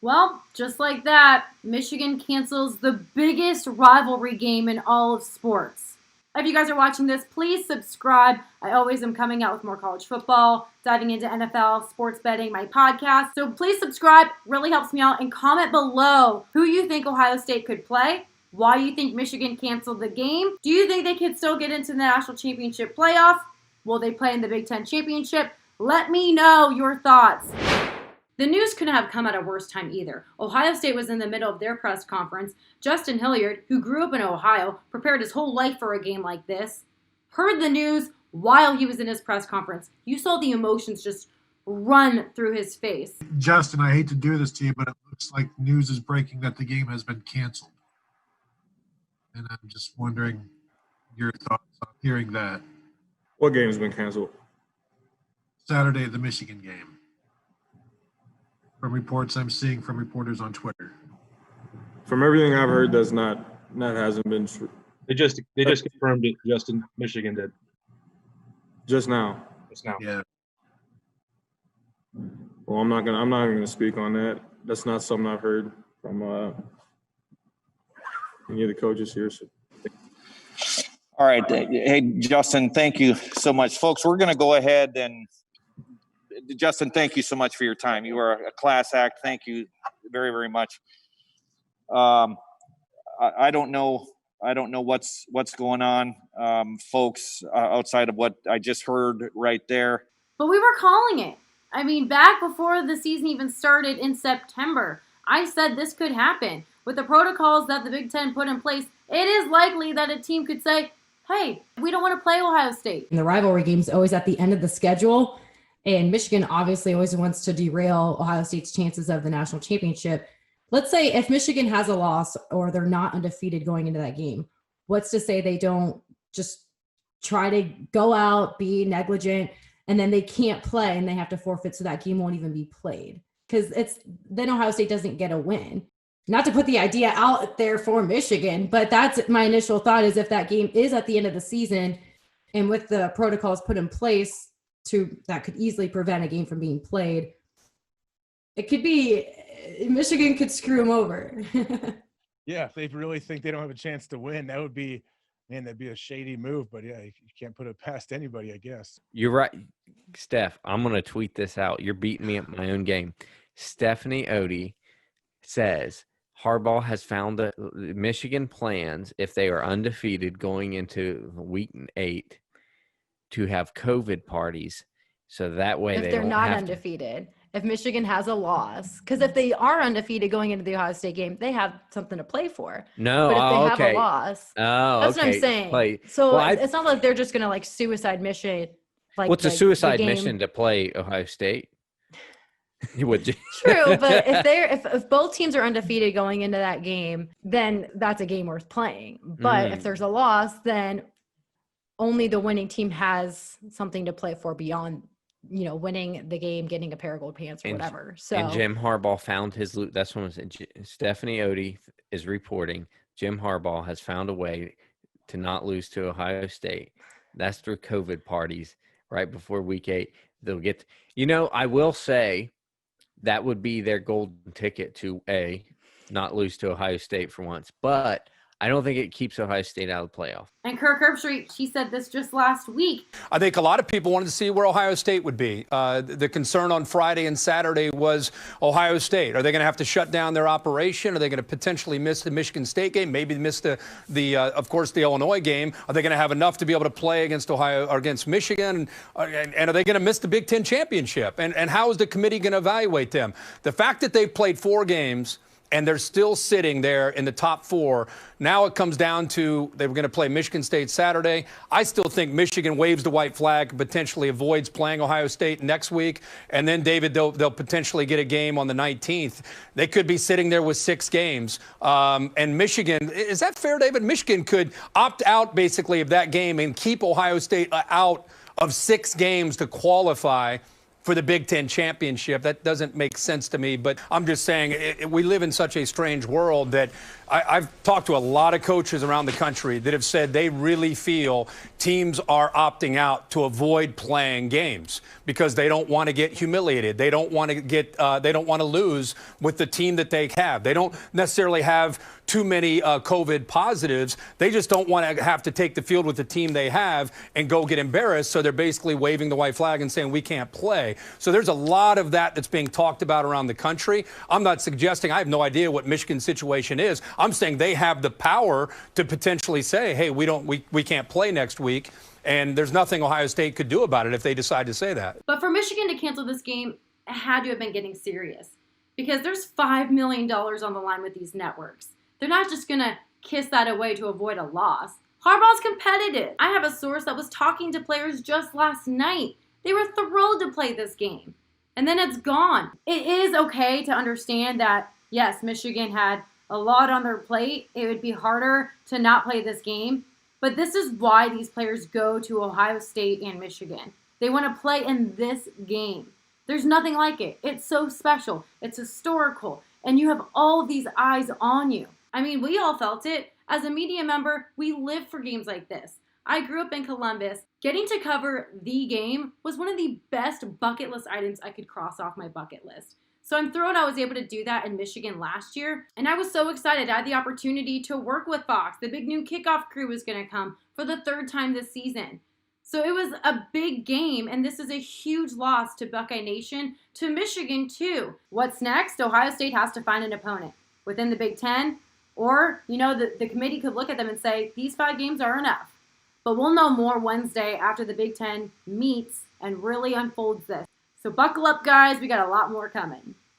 Well, just like that, Michigan cancels the biggest rivalry game in all of sports. If you guys are watching this, please subscribe. I always am coming out with more college football, diving into NFL, sports betting, my podcast. So please subscribe, really helps me out, and comment below who you think Ohio State could play, why you think Michigan canceled the game. Do you think they could still get into the national championship playoff? Will they play in the Big Ten championship? Let me know your thoughts. The news couldn't have come at a worse time either. Ohio State was in the middle of their press conference. Justin Hilliard, who grew up in Ohio, prepared his whole life for a game like this, heard the news while he was in his press conference. You saw the emotions just run through his face. Justin, I hate to do this to you, but it looks like news is breaking that the game has been canceled. And I'm just wondering your thoughts on hearing that. What game has been canceled? Saturday, the Michigan game. From reports I'm seeing from reporters on Twitter. From everything I've heard, that hasn't been true. They just confirmed it. Justin, Michigan did Just now. Yeah. Well, I'm not even gonna speak on that. That's not something I've heard from any of the coaches here. So. All right. Hey, Justin, thank you so much. Folks, we're going to go ahead and Justin, thank you so much for your time. You are a class act. Thank you very, very much. I don't know what's going on, folks, outside of what I just heard right there. But we were calling it. I mean, back before the season even started in September, I said this could happen. With the protocols that the Big Ten put in place, it is likely that a team could say, hey, we don't want to play Ohio State. And the rivalry game's always at the end of the schedule. And Michigan obviously always wants to derail Ohio State's chances of the national championship. Let's say if Michigan has a loss or they're not undefeated going into that game, what's to say they don't just try to go out, be negligent, and then they can't play and they have to forfeit so that game won't even be played? Because then Ohio State doesn't get a win. Not to put the idea out there for Michigan, but that's my initial thought is if that game is at the end of the season and with the protocols put in place that could easily prevent a game from being played, it could be Michigan could screw them over. Yeah, if they really think they don't have a chance to win, that'd be a shady move. But yeah, you can't put it past anybody, I guess. You're right, Steph. I'm going to tweet this out. You're beating me at my own game. Stephanie Odie says Harbaugh has found the Michigan plans, if they are undefeated going into week 8, to have COVID parties. So that way if they're not undefeated. If Michigan has a loss, because if they are undefeated going into the Ohio State game, they have something to play for. No, but if they have a loss, that's what I'm saying. So it's not like they're just going to like suicide mission. Like what's a suicide mission to play Ohio State? True, but if both teams are undefeated going into that game, then that's a game worth playing. But if there's a loss, then only the winning team has something to play for beyond, winning the game, getting a pair of gold pants or whatever. So and Jim Harbaugh found his loot. That's what Stephanie Odie is reporting. Jim Harbaugh has found a way to not lose to Ohio State. That's through COVID parties right before week 8. They'll get. I will say that would be their golden ticket to not lose to Ohio State for once, but I don't think it keeps Ohio State out of the playoff. And Kirk Herbstreit, she said this just last week. I think a lot of people wanted to see where Ohio State would be. The concern on Friday and Saturday was Ohio State. Are they going to have to shut down their operation? Are they going to potentially miss the Michigan State game? Maybe miss of course, the Illinois game. Are they going to have enough to be able to play against Ohio or against Michigan? And are they going to miss the Big Ten championship? And how is the committee going to evaluate them? The fact that they've played 4 games and they're still sitting there in the top 4. Now it comes down to they were going to play Michigan State Saturday. I still think Michigan waves the white flag, potentially avoids playing Ohio State next week. And then, David, they'll potentially get a game on the 19th. They could be sitting there with 6 games. And Michigan, is that fair, David? Michigan could opt out basically of that game and keep Ohio State out of 6 games to qualify for the Big Ten championship. That doesn't make sense to me, but I'm just saying we live in such a strange world that I've talked to a lot of coaches around the country that have said they really feel teams are opting out to avoid playing games because they don't want to get humiliated. They don't want to they don't want to lose with the team that they have. They don't necessarily have too many COVID positives. They just don't want to have to take the field with the team they have and go get embarrassed. So they're basically waving the white flag and saying we can't play. So there's a lot of that's being talked about around the country. I'm not suggesting, I have no idea what Michigan's situation is. I'm saying they have the power to potentially say, hey, we can't play next week. And there's nothing Ohio State could do about it if they decide to say that. But for Michigan to cancel this game, it had to have been getting serious because there's $5 million on the line with these networks. They're not just going to kiss that away to avoid a loss. Harbaugh's competitive. I have a source that was talking to players just last night. They were thrilled to play this game. And then it's gone. It is okay to understand that, yes, Michigan had a lot on their plate. It would be harder to not play this game. But this is why these players go to Ohio State and Michigan. They want to play in this game. There's nothing like it. It's so special. It's historical. And you have all of these eyes on you. I mean, we all felt it. As a media member, we live for games like this. I grew up in Columbus. Getting to cover the game was one of the best bucket list items I could cross off my bucket list. So I'm thrilled I was able to do that in Michigan last year. And I was so excited. I had the opportunity to work with Fox. The big new kickoff crew was going to come for the third time this season. So it was a big game, and this is a huge loss to Buckeye Nation, to Michigan too. What's next? Ohio State has to find an opponent within the Big Ten, or, the committee could look at them and say, these 5 games are enough. But we'll know more Wednesday after the Big Ten meets and really unfolds this. So buckle up, guys. We got a lot more coming.